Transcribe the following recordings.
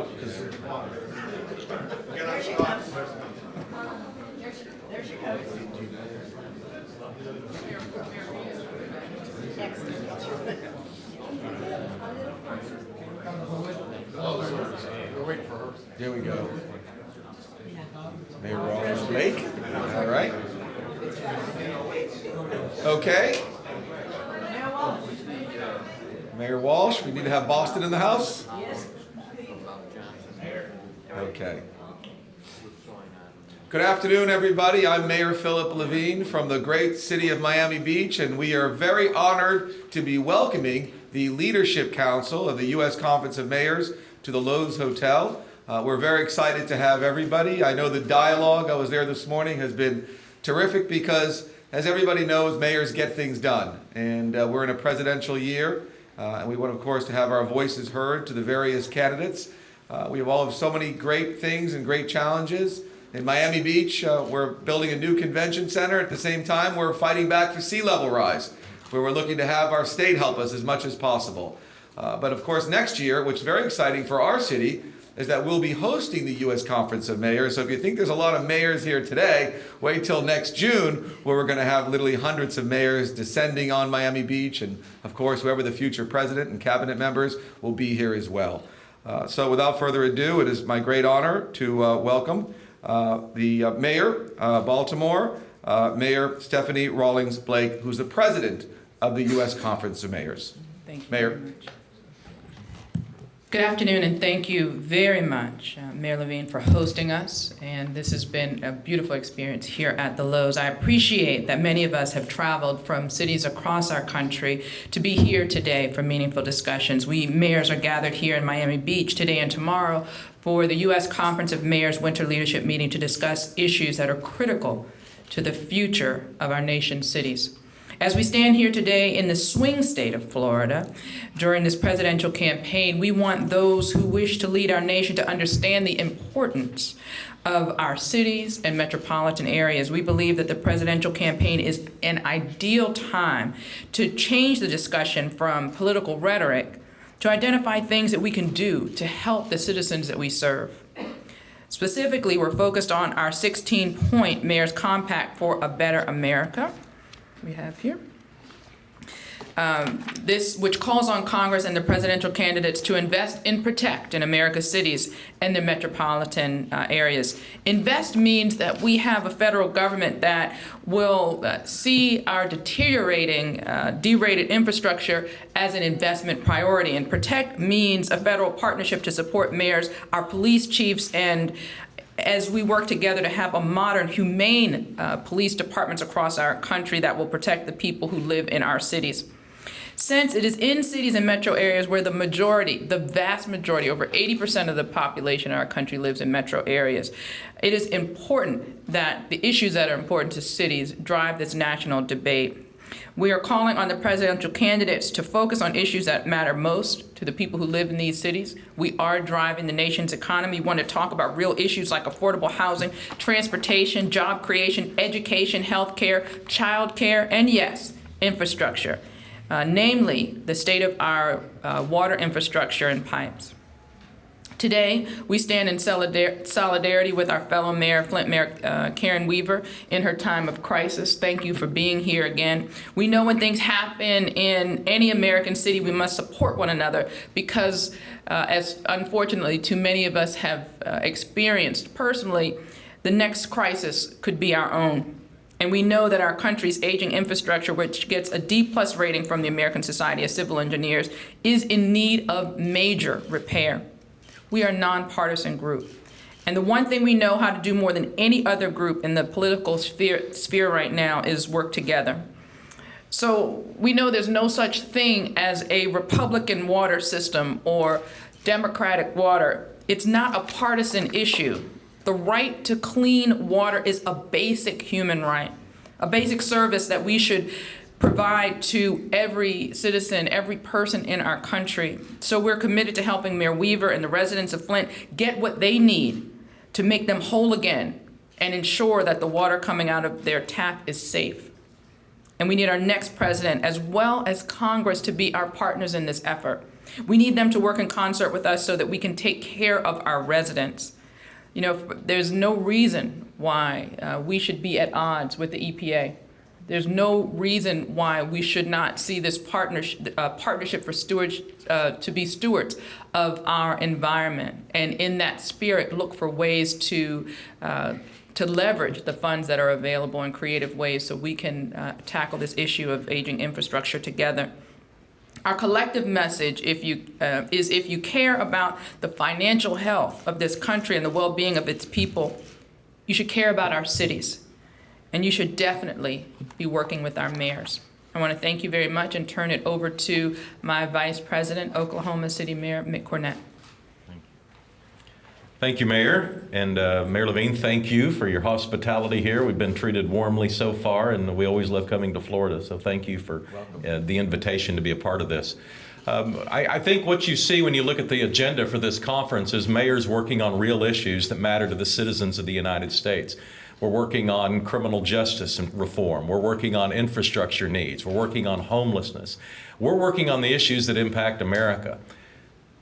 Nope. There she comes. There she goes. We're waiting for her. There we go. Mayor Rawlings Blake. All right. Okay. Mayor Walsh, we need to have Boston in the house. Okay. Good afternoon, everybody. I'm Mayor Philip Levine from the great city of Miami Beach, and we are very honored to be welcoming the Leadership Council of the U.S. Conference of Mayors to the Lowe's Hotel. We're very excited to have everybody. I know the dialogue, I was there this morning, has been terrific because, as everybody knows, mayors get things done. And we're in a presidential year, and we want, of course, to have our voices heard to the various candidates. We all have so many great things and great challenges. In Miami Beach, we're building a new convention center. At the same time, we're fighting back for sea level rise, where we're looking to have our state help us as much as possible. But of course, next year, which is very exciting for our city, is that we'll be hosting the U.S. Conference of Mayors. So if you think there's a lot of mayors here today, wait till next June, where we're going to have literally hundreds of mayors descending on Miami Beach. And of course, whoever the future president and cabinet members will be here as well. So without further ado, it is my great honor to welcome the Mayor of Baltimore, Mayor Stephanie Rawlings Blake, who's the president of the U.S. Conference of Mayors. Thank you. Mayor. Very much. Good afternoon, and thank you very much, Mayor Levine, for hosting us. And this has been a beautiful experience here at the Lowe's. I appreciate that many of us have traveled from cities across our country to be here today for meaningful discussions. We mayors are gathered here in Miami Beach today and tomorrow for the U.S. Conference of Mayors Winter Leadership Meeting to discuss issues that are critical to the future of our nation's cities. As we stand here today in the swing state of Florida during this presidential campaign, we want those who wish to lead our nation to understand the importance of our cities and metropolitan areas. We believe that the presidential campaign is an ideal time to change the discussion from political rhetoric to identify things that we can do to help the citizens that we serve. Specifically, we're focused on our 16-point Mayor's Compact for a Better America. We have here. This, which calls on Congress and the presidential candidates to invest and protect in America's cities and their metropolitan areas. Invest means that we have a federal government that will see our deteriorating, derated infrastructure as an investment priority. And protect means a federal partnership to support mayors, our police chiefs, and as we work together to have a modern, humane police departments across our country that will protect the people who live in our cities. Since it is in cities and metro areas where the majority, the vast majority, over 80% of the population in our country lives in metro areas, it is important that the issues that are important to cities drive this national debate. We are calling on the presidential candidates to focus on issues that matter most to the people who live in these cities. We are driving the nation's economy. We want to talk about real issues like affordable housing, transportation, job creation, education, health care, child care, and yes, infrastructure, namely the state of our water infrastructure and pipes. Today, we stand in solidarity with our fellow mayor, Flint Mayor Karen Weaver, in her time of crisis. Thank you for being here again. We know when things happen in any American city, we must support one another because, as unfortunately too many of us have experienced personally, the next crisis could be our own. And we know that our country's aging infrastructure, which gets a D+ rating from the American Society of Civil Engineers, is in need of major repair. We are a nonpartisan group. And the one thing we know how to do more than any other group in the political sphere right now is work together. So we know there's no such thing as a Republican water system or Democratic water. It's not a partisan issue. The right to clean water is a basic human right, a basic service that we should provide to every citizen, every person in our country. So we're committed to helping Mayor Weaver and the residents of Flint get what they need to make them whole again and ensure that the water coming out of their tap is safe. And we need our next president, as well as Congress, to be our partners in this effort. We need them to work in concert with us so that we can take care of our residents. You know, there's no reason why we should be at odds with the EPA. There's no reason why we should not see this partnership for stewards to be stewards of our environment, and in that spirit, look for ways to leverage the funds that are available in creative ways so we can tackle this issue of aging infrastructure together. Our collective message, if you care about the financial health of this country and the well-being of its people, you should care about our cities. And you should definitely be working with our mayors. I want to thank you very much and turn it over to my Vice President, Oklahoma City Mayor Mick Cornett. Thank you, Mayor. And Mayor Levine, thank you for your hospitality here. We've been treated warmly so far, and we always love coming to Florida. So thank you for the invitation to be a part of this. I think what you see when you look at the agenda for this conference is mayors working on real issues that matter to the citizens of the United States. We're working on criminal justice and reform. We're working on infrastructure needs. We're working on homelessness. We're working on the issues that impact America.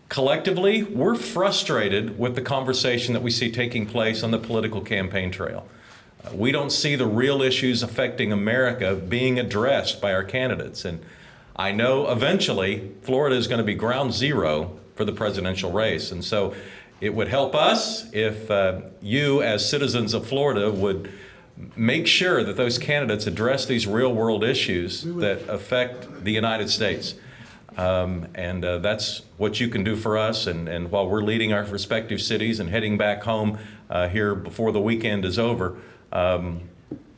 Collectively, we're frustrated with the conversation that we see taking place on the political campaign trail. We don't see the real issues affecting America being addressed by our candidates. And I know eventually Florida is going to be ground zero for the presidential race. And so it would help us if you, as citizens of Florida, would make sure that those candidates address these real-world issues that affect the United States. That's what you can do for us. And while we're leading our respective cities and heading back home here before the weekend is over,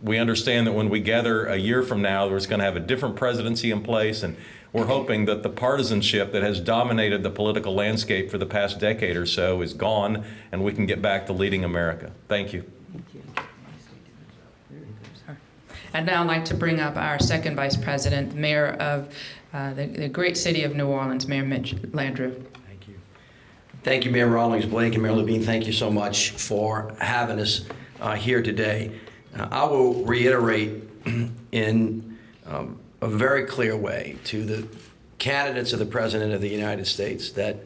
we understand that when we gather a year from now, there's going to have a different presidency in place, and we're hoping that the partisanship that has dominated the political landscape for the past decade or so is gone, and we can get back to leading America. Thank you. I'd now like to bring up our second Vice President, the Mayor of the great city of New Orleans, Mayor Mitch Landrieu. Thank you. Thank you, Mayor Rawlings Blake and Mayor Levine. Thank you so much for having us here today. I will reiterate in a very clear way to the candidates of the President of the United States that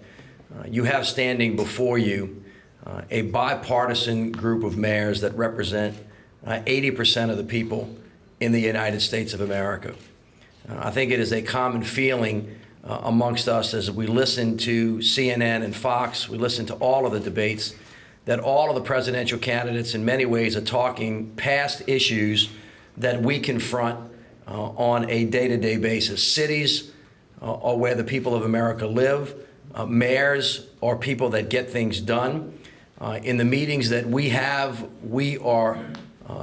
you have standing before you a bipartisan group of mayors that represent 80% of the people in the United States of America. I think it is a common feeling amongst us as we listen to CNN and Fox, we listen to all of the debates, that all of the presidential candidates in many ways are talking past issues that we confront on a day-to-day basis. Cities are where the people of America live. Mayors are people that get things done. In the meetings that we have, we are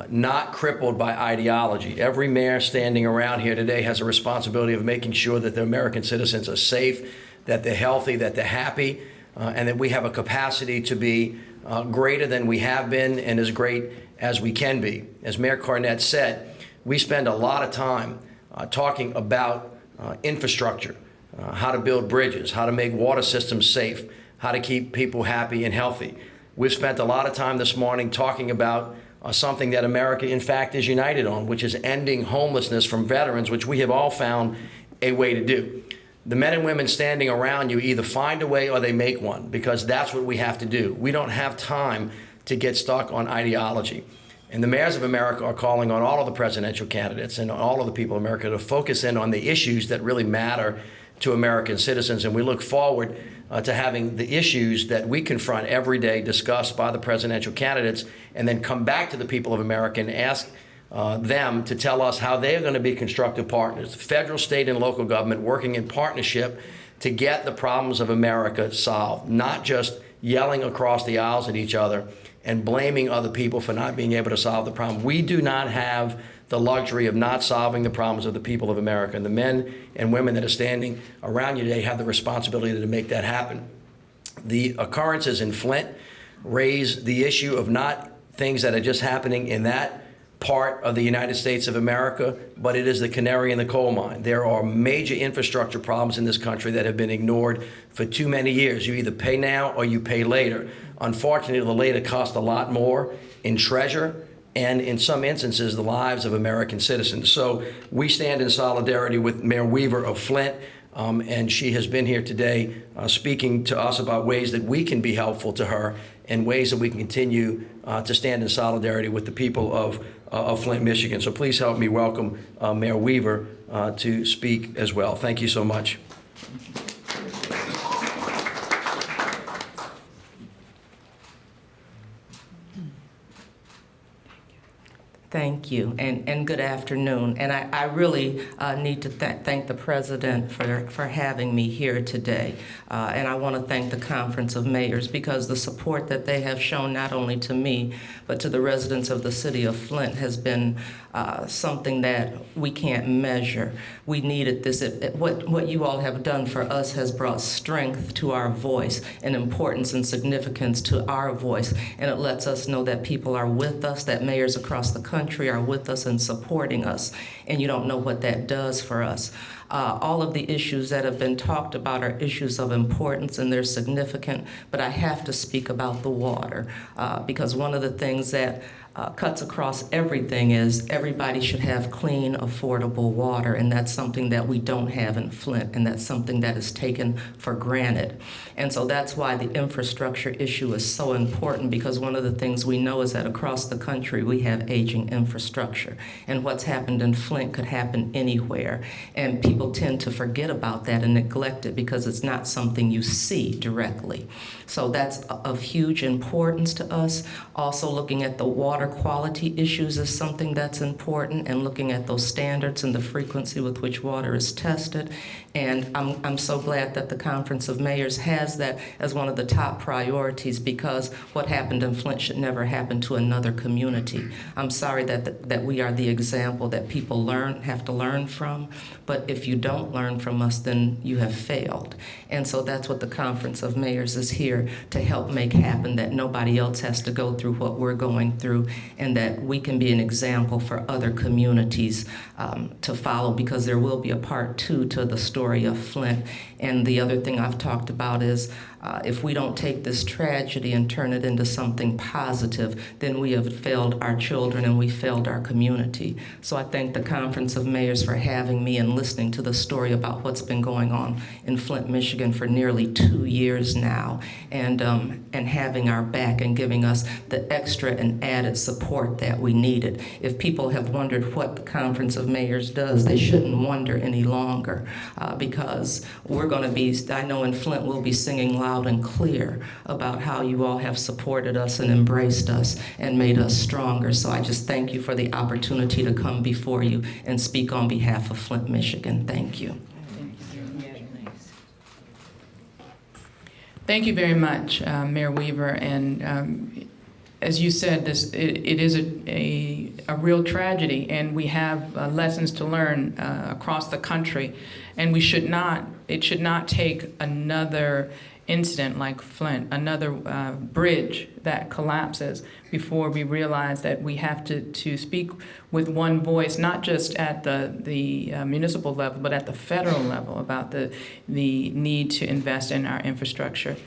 not crippled by ideology. Every mayor standing around here today has a responsibility of making sure that the American citizens are safe, that they're healthy, that they're happy, and that we have a capacity to be greater than we have been and as great as we can be. As Mayor Cornett said, we spend a lot of time talking about infrastructure, how to build bridges, how to make water systems safe, how to keep people happy and healthy. We've spent a lot of time this morning talking about something that America, in fact, is united on, which is ending homelessness from veterans, which we have all found a way to do. The men and women standing around you either find a way or they make one, because that's what we have to do. We don't have time to get stuck on ideology. And the mayors of America are calling on all of the presidential candidates and all of the people of America to focus in on the issues that really matter to American citizens. And we look forward to having the issues that we confront every day discussed by the presidential candidates, and then come back to the people of America and ask them to tell us how they are going to be constructive partners, federal, state, and local government working in partnership to get the problems of America solved, not just yelling across the aisles at each other and blaming other people for not being able to solve the problem. We do not have the luxury of not solving the problems of the people of America. And the men and women that are standing around you today have the responsibility to make that happen. The occurrences in Flint raise the issue of not things that are just happening in that part of the United States of America, but it is the canary in the coal mine. There are major infrastructure problems in this country that have been ignored for too many years. You either pay now or you pay later. Unfortunately, the later costs a lot more in treasure and in some instances, the lives of American citizens. So we stand in solidarity with Mayor Weaver of Flint. And she has been here today speaking to us about ways that we can be helpful to her and ways that we can continue to stand in solidarity with the people of Flint, Michigan. So please help me welcome Mayor Weaver to speak as well. Thank you so much. Thank you, and good afternoon. And I really need to thank the President for having me here today. And I want to thank the Conference of Mayors because the support that they have shown not only to me, but to the residents of the city of Flint has been something that we can't measure. We needed this. What you all have done for us has brought strength to our voice and importance and significance to our voice. And it lets us know that people are with us, that mayors across the country are with us and supporting us, and you don't know what that does for us. All of the issues that have been talked about are issues of importance and they're significant, but I have to speak about the water because one of the things that cuts across everything is everybody should have clean, affordable water, and that's something that we don't have in Flint, and that's something that is taken for granted. And so that's why the infrastructure issue is so important, because one of the things we know is that across the country we have aging infrastructure, and what's happened in Flint could happen anywhere, and people tend to forget about that and neglect it because it's not something you see directly. So that's of huge importance to us. Also, looking at the water quality issues is something that's important, and looking at those standards and the frequency with which water is tested. And I'm so glad that the Conference of Mayors has that as one of the top priorities, because what happened in Flint should never happen to another community. I'm sorry that we are the example that people have to learn from, but if you don't learn from us, then you have failed. And so that's what the Conference of Mayors is here to help make happen, that nobody else has to go through what we're going through, and that we can be an example for other communities to follow, because there will be a part 2 to the story of Flint. And the other thing I've talked about is if we don't take this tragedy and turn it into something positive, then we have failed our children and we failed our community. So I thank the Conference of Mayors for having me and listening to the story about what's been going on in Flint, Michigan for nearly 2 years now, and having our back and giving us the extra and added support that we needed. If people have wondered what the Conference of Mayors does, they shouldn't wonder any longer, because we're going to be, I know in Flint we'll be singing loud and clear about how you all have supported us and embraced us and made us stronger. So I just thank you for the opportunity to come before you and speak on behalf of Flint, Michigan. Thank you. Thank you very much, Mayor Weaver. And as you said, it is a real tragedy, and we have lessons to learn across the country. And it should not take another incident like Flint, another bridge that collapses, before we realize that we have to speak with one voice, not just at the municipal level, but at the federal level about the need to invest in our infrastructure.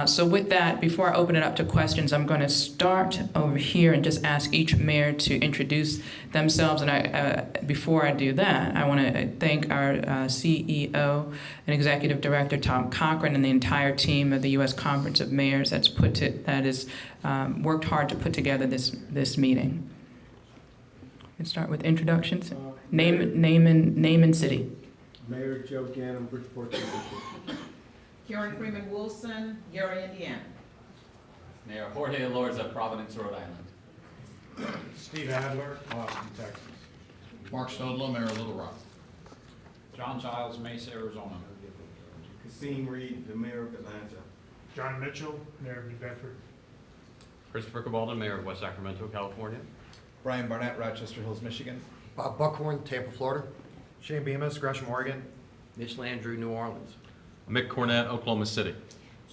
So with that, before I open it up to questions, I'm going to start over here and just ask each mayor to introduce themselves. And before I do that, I want to thank our CEO and Executive Director, Tom Cochran, and the entire team of the U.S. Conference of Mayors that has worked hard to put together this meeting. Let's start with introductions. Name and city. Mayor Joe Gannon, Bridgeport. Karen Freeman Wilson, Gary, Indiana. Mayor Jorge Alorza, Providence, Rhode Island. Steve Adler, Austin, Texas. Mark Stodlow, Mayor of Little Rock. John Giles, Mesa, Arizona. Kasim Reed, the Mayor of Atlanta. John Mitchell, Mayor of New Bedford. Christopher Cabaldo, Mayor of West Sacramento, California. Brian Barnett, Rochester Hills, Michigan. Bob Buckhorn, Tampa, Florida. Shane Bemis, Gresham, Oregon. Mitch Landrieu, New Orleans. Mick Cornett, Oklahoma City.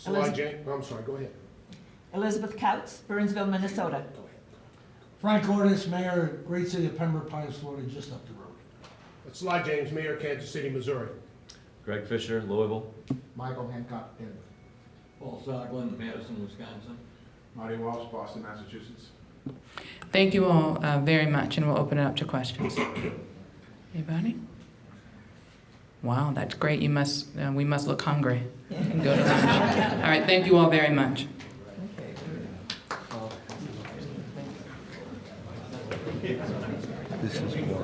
I'm sorry, go ahead. Elizabeth Couts, Burnsville, Minnesota. Frank Ordis, Mayor of Great City of Pembroke Pines, Florida, just up the road. Sly James, Mayor of Kansas City, Missouri. Greg Fisher, Louisville. Michael Hancock, Denver. Paul Soglin, Madison, Wisconsin. Marty Walsh, Boston, Massachusetts. Thank you all very much, and we'll open it up to questions. Anybody? Wow, that's great. You must, we must look hungry. You can go to lunch. All right, thank you all very much. This is more